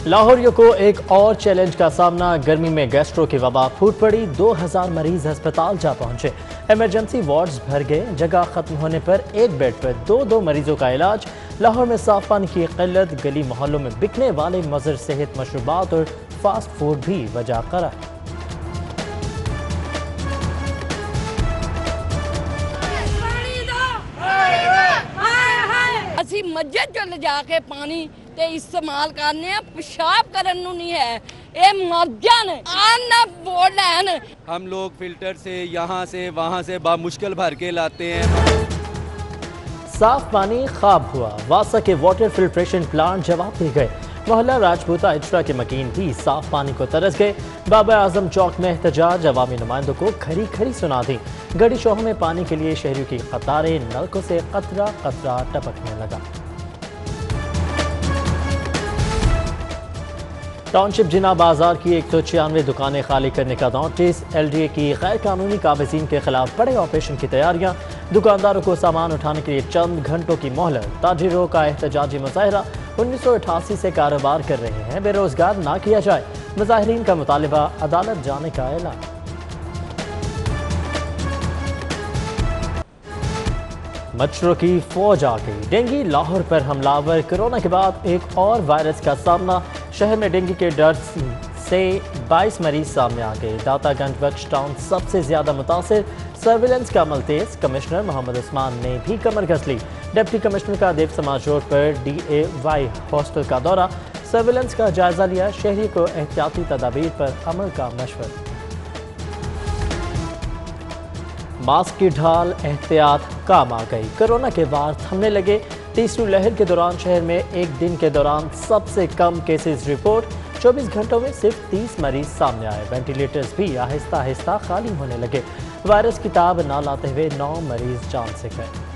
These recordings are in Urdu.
لاہوریوں کو ایک اور چیلنج کا سامنا، گرمی میں گیسٹرو کی وبا پھوٹ پڑی، 2000 مریض ہسپتال جا پہنچے، ایمرجنسی وارڈز بھر گئے، جگہ ختم ہونے پر ایک بیڈ پر دو مریضوں کا علاج۔ لاہور میں صاف پانی کی قلت، گلی محلوں میں بکنے والے مضر صحت مشروبات اور فاسٹ فوڈ بھی وجہ قرار۔ اسی مسجد چلے جا کے پانی تے استعمال کرنے پیشاب کرن نو نہیں ہے، اے مر جان آنا ووٹ لین۔ ہم لوگ فلٹر سے یہاں سے وہاں سے بامشکل بھر کے لاتے ہیں۔ صاف پانی خواب ہوا، واسا کے واٹر فلٹریشن پلانٹ جواب دے گئے، محلہ راجپوتا اجرا کے مکین بھی صاف پانی کو ترس گئے۔ بابا اعظم چوک میں احتجاج، عوامی نمائندوں کو کھری کھری سنا دی، گڑی شوہوں میں پانی کے لیے شہریوں کی قطاریں، نلکوں سے قطرہ قطرہ ٹپکنے لگا۔ ٹاؤن شپ جناح بازار کی 196 دکانیں خالی کرنے کا نوٹس، ایل ڈی اے کی غیر قانونی قابضین کے خلاف بڑے آپریشن کی تیاریاں، دکانداروں کو سامان اٹھانے کے لیے چند گھنٹوں کی مہلت، تاجروں کا احتجاجی مظاہرہ، 1988 سے کاروبار کر رہے ہیں، بے روزگار نہ کیا جائے، مظاہرین کا مطالبہ، عدالت جانے کا اعلان۔ مچھروں کی فوج آ گئی، ڈینگی لاہور پر حملہ آور، کورونا کے بعد ایک اور وائرس کا سامنا، شہر میں ڈینگی کے ڈر سے 22 مریض سامنے آ گئے، داتا گنج بخش ٹاؤن سب سے زیادہ متاثر، سرویلنس کا عمل تیز، کمشنر محمد عثمان نے بھی کمر کس لی، ڈپٹی کمشنر کا دیو سماج روڈ پر ڈی اے وائی ہاسٹل کا دورہ، سرویلنس کا جائزہ لیا، شہری کو احتیاطی تدابیر پر عمل کا مشورہ۔ ماسک کی ڈھال احتیاط کام آ گئی، کورونا کے وار تھمنے لگے، تیسری لہر کے دوران شہر میں ایک دن کے دوران سب سے کم کیسز رپورٹ، 24 گھنٹوں میں صرف 30 مریض سامنے آئے، وینٹیلیٹرز بھی آہستہ آہستہ خالی ہونے لگے، وائرس کی تاب نہ لاتے ہوئے 9 مریض جان سے گئے۔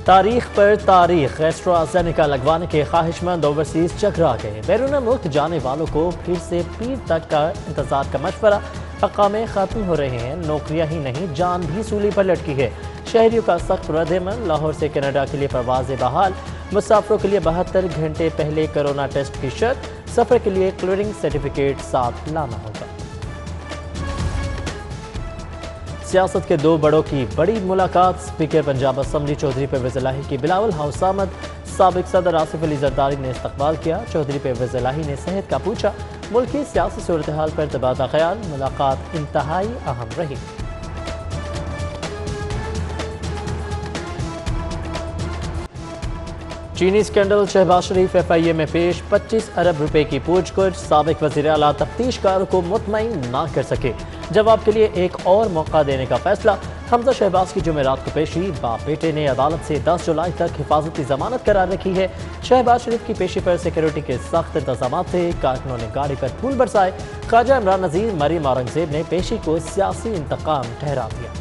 تاریخ پر تاریخ، ایسٹرازینیکا لگوانے کے خواہش مند اوورسیز چکرا گئے، بیرون ملک جانے والوں کو پھر سے پیر تک کا انتظار کا مشورہ، اقامے ختم ہو رہے ہیں، نوکریاں ہی نہیں جان بھی سولی پر لٹکی ہے، شہریوں کا سخت رد عمل، لاہور سے کینیڈا کے لیے پروازیں بحال، مسافروں کے لیے 72 گھنٹے پہلے کورونا ٹیسٹ کی شرط، سفر کے لیے کلیئرنگ سرٹیفکیٹ ساتھ لانا ہوگا۔ سیاست کے دو بڑوں کی بڑی ملاقات، اسپیکر پنجاب اسمبلی چودھری پرویز الہی کی بلاول ہاؤس آمد، سابق صدر آصف علی زرداری نے استقبال کیا، چودھری پرویز الہی نے صحت کا پوچھا، ملک کی سیاسی صورتحال پر تبادلہ خیال، ملاقات انتہائی اہم رہی۔ چینی اسکینڈل، شہباز شریف ایف آئی اے میں پیش، 25 ارب روپے کی پوچھ گچھ، سابق وزیر اعلیٰ تفتیش کاروں کو مطمئن نہ کر سکے، جواب کے لیے ایک اور موقع دینے کا فیصلہ، حمزہ شہباز کی جمعرات کو پیشی، باپ بیٹے نے عدالت سے 10 جولائی تک حفاظتی ضمانت قرار رکھی ہے، شہباز شریف کی پیشی پر سیکیورٹی کے سخت انتظامات تھے، کارکنوں نے گاڑی پر پھول برسائے، خواجہ عمران نذیر، مریم اورنگزیب نے پیشی کو سیاسی انتقام ٹھہرا دیا۔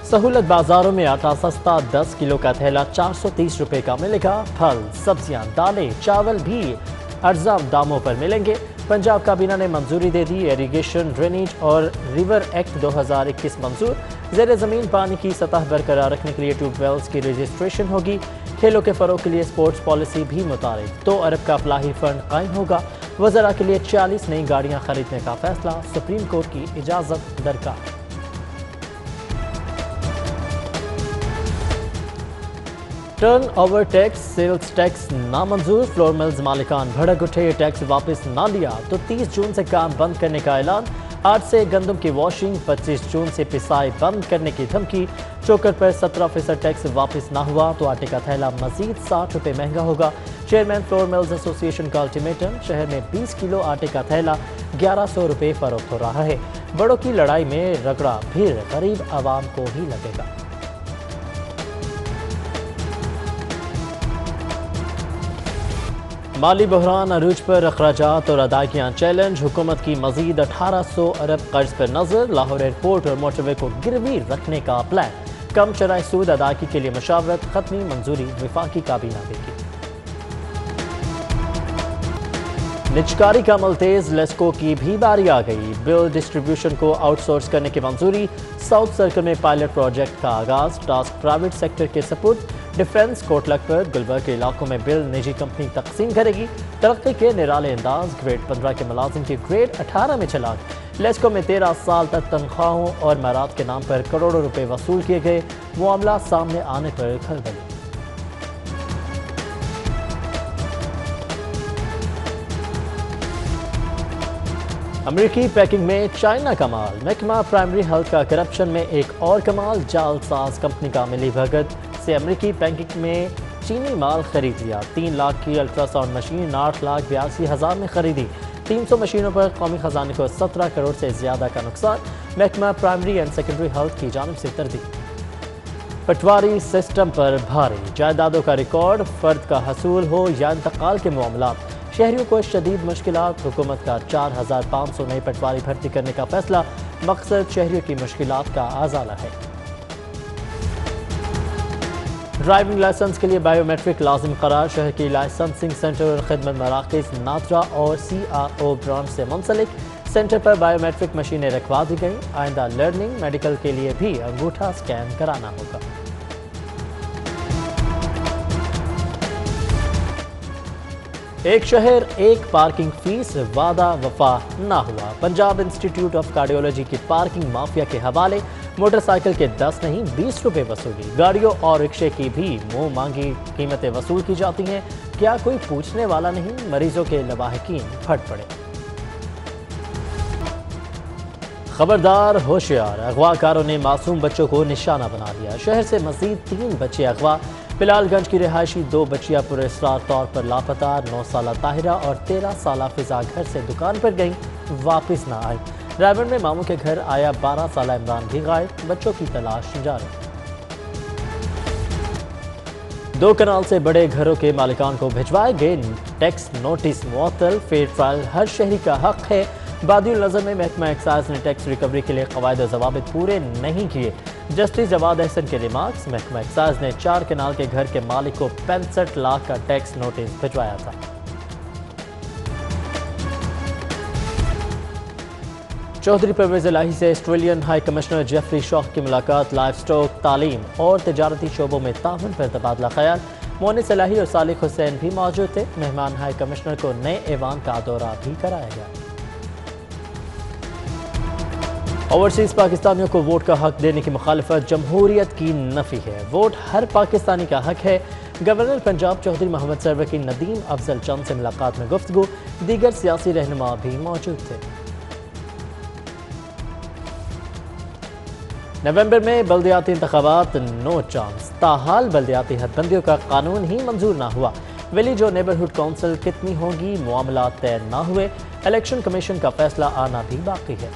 سہولت بازاروں میں آٹا سستا، 10 کلو کا تھیلا 430 روپے کا ملے گا، پھل، سبزیاں، دالیں، چاول بھی ارزاں داموں پر ملیں گے، پنجاب کابینہ نے منظوری دے دی، ایریگیشن، ڈرینیج اور ریور ایکٹ 2021 منظور، زیر زمین پانی کی سطح برقرار رکھنے کے لیے ٹیوب ویلز کی رجسٹریشن ہوگی، کھیلوں کے فروغ کے لیے سپورٹس پالیسی بھی متعارف، 2 ارب کا فلاحی فنڈ قائم ہوگا، وزراء کے لیے 40 نئی گاڑیاں خریدنے کا فیصلہ، سپریم کورٹ کی اجازت درکار۔ Turnover tax, sales tax نامنظور، فلور ملز مالکان بھڑک اٹھے، ٹیکس واپس نہ لیا تو 30 جون سے کام بند کرنے کا اعلان، 8 سے گندم کی واشنگ، 25 جون سے پسائی بند کرنے کی دھمکی، چوکر پر 17% ٹیکس واپس نہ ہوا تو آٹے کا تھیلا مزید 60 روپے مہنگا ہوگا، چیئرمین فلور ملز ایسوسی ایشن کا الٹیمیٹم، شہر میں 20 کلو آٹے کا تھیلا 1100 روپے فروخت ہو رہا ہے، بڑوں کی لڑائی میں رگڑا پھر غریب عوام کو ہی لگے گا۔ مالی بحران، عروج پر اخراجات اور ادائیگیاں چیلنج، حکومت کی مزید 1800 ارب قرض پر نظر، لاہور ایئرپورٹ اور موٹر وے کو گروی رکھنے کا پلان، کم شرح سود ادائیگی کے لیے مشاورت، حتمی منظوری وفاقی کابینہ دے گی۔ نجکاری کا عمل تیز، لیسکو کی بھی باری آ گئی، بل ڈسٹریبیوشن کو آؤٹ سورس کرنے کی منظوری، ساؤتھ سرکل میں پائلٹ پروجیکٹ کا آغاز، ٹاسک پرائیویٹ سیکٹر کے سپرد، ڈیفنس کوٹلک پر گلبرگ کے علاقوں میں بل نجی کمپنی تقسیم کرے گی، ترقی کے نرالے انداز، گریڈ 15 کے ملازم کی گریڈ 18 میں چھلانگ، لیسکو میں 13 سال تک تنخواہوں اور معیارات کے نام پر کروڑوں روپے وصول کیے گئے، معاملہ سامنے آنے پر کھلبلی۔ امریکی پیکنگ میں چائنا کا مال، محکمہ پرائمری ہیلتھ کا کرپشن میں ایک اور کمال، جعل ساز کمپنی کا ملی بھگت سے امریکی پیکنگ میں چینی مال خرید لیا، 3 لاکھ کی الٹرا ساؤنڈ مشین 8,82,000 میں خریدی، 300 مشینوں پر قومی خزانے کو 17 کروڑ سے زیادہ کا نقصان، محکمہ پرائمری اینڈ سیکنڈری ہیلتھ کی جانب سے تردید۔ پٹواری سسٹم پر بھاری، جائیدادوں کا ریکارڈ، فرد کا حصول ہو یا انتقال کے معاملات، شہریوں کو شدید مشکلات، حکومت کا 4,500 نئے پٹواری بھرتی کرنے کا فیصلہ، مقصد شہریوں کی مشکلات کا ازالہ ہے۔ ڈرائیونگ لائسنس کے لیے بائیو میٹرک لازم قرار، شہر کی لائسنسنگ سینٹر اور خدمت مراکز نادرا اور CRO برانچ سے منسلک، سینٹر پر بائیو میٹرک مشینیں رکھوا دی گئیں، آئندہ لرننگ میڈیکل کے لیے بھی انگوٹھا سکین کرانا ہوگا۔ ایک شہر ایک پارکنگ فیس، وعدہ وفا نہ ہوا، پنجاب انسٹیٹیوٹ آف کارڈیولوجی کی پارکنگ مافیا کے حوالے، موٹر سائیکل کے 10 نہیں 20 روپے وصولی، گاڑیوں اور رکشے کی بھی منہ مانگی قیمتیں وصول کی جاتی ہیں، کیا کوئی پوچھنے والا نہیں؟ مریضوں کے لواحقین پھٹ پڑے۔ خبردار، ہوشیار، اغوا کاروں نے معصوم بچوں کو نشانہ بنا لیا، شہر سے مزید 3 بچے اغوا، بلال گنج کی رہائشی 2 بچیاں پر اسرار طور پر لاپتہ، 9 سالہ طاہرہ اور 13 سالہ فضا گھر سے دکان پر گئیں، واپس نہ آئی، ڈرائیور میں ماموں کے گھر آیا 12 سالہ عمران بھی غائب، بچوں کی تلاش جاری۔ 2 کنال سے بڑے گھروں کے مالکان کو بھجوائے گئے ٹیکس نوٹس معطل، فیئر ٹرائل ہر شہری کا حق ہے، بادی النظر میں محکمہ ایکسائز نے ٹیکس ریکوری کے لیے قواعد و ضوابط پورے نہیں کیے، جسٹس جواد احسن کے ریمارکس، محکمہ ایکسائز نے 4 کنال کے گھر کے مالک کو 65 لاکھ کا ٹیکس نوٹس بھجوایا تھا۔ چودھری پرویز الہی سے آسٹریلین ہائی کمشنر جیفری شاہ کی ملاقات، لائف سٹاک، تعلیم اور تجارتی شعبوں میں تعاون پر تبادلہ خیال، مونس الہی اور صالح حسین بھی موجود تھے، مہمان ہائی کمشنر کو نئے ایوان کا دورہ بھی کرایا گیا۔ اوورسیز پاکستانیوں کو ووٹ کا حق دینے کی مخالفت جمہوریت کی نفی ہے، ووٹ ہر پاکستانی کا حق ہے، گورنر پنجاب چودھری محمد سرور کی ندیم افضل چند سے ملاقات میں گفتگو، دیگر سیاسی رہنما بھی موجود تھے۔ نومبر میں بلدیاتی انتخابات، نو چانس، تاحال بلدیاتی حد بندیوں کا قانون ہی منظور نہ ہوا، ولیج اور نیبرہڈ کونسل کتنی ہوں گی، معاملات طے نہ ہوئے، الیکشن کمیشن کا فیصلہ آنا بھی باقی ہے۔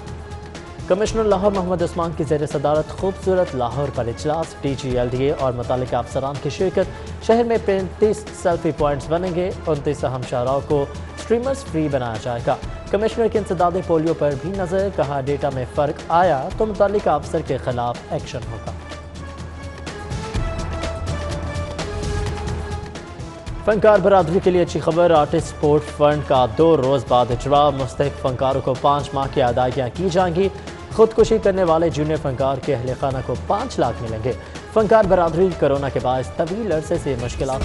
کمشنر لاہور محمد عثمان کی زیر صدارت خوبصورت لاہور پر اجلاس، DGLDA اور متعلقہ افسران کی شرکت، شہر میں 35 سیلفی پوائنٹس بنیں گے، 29 اہم شاہراہوں کو سٹریمرز فری بنایا جائے گا، کمشنر کے انسداد پولیو پر بھی نظر، کہا ڈیٹا میں فرق آیا تو متعلقہ افسر کے خلاف ایکشن ہوگا۔ فنکار برادری کے لیے اچھی خبر، آرٹسٹ سپورٹ فنڈ کا 2 روز بعد اجرا، مستحق فنکاروں کو 5 ماہ کی ادائیگیاں کی جائیں گی، خودکشی کرنے والے جونیئر فنکار کے اہل خانہ کو 5 لاکھ ملیں گے، فنکار برادری کورونا کے باعث طویل عرصے سے مشکلات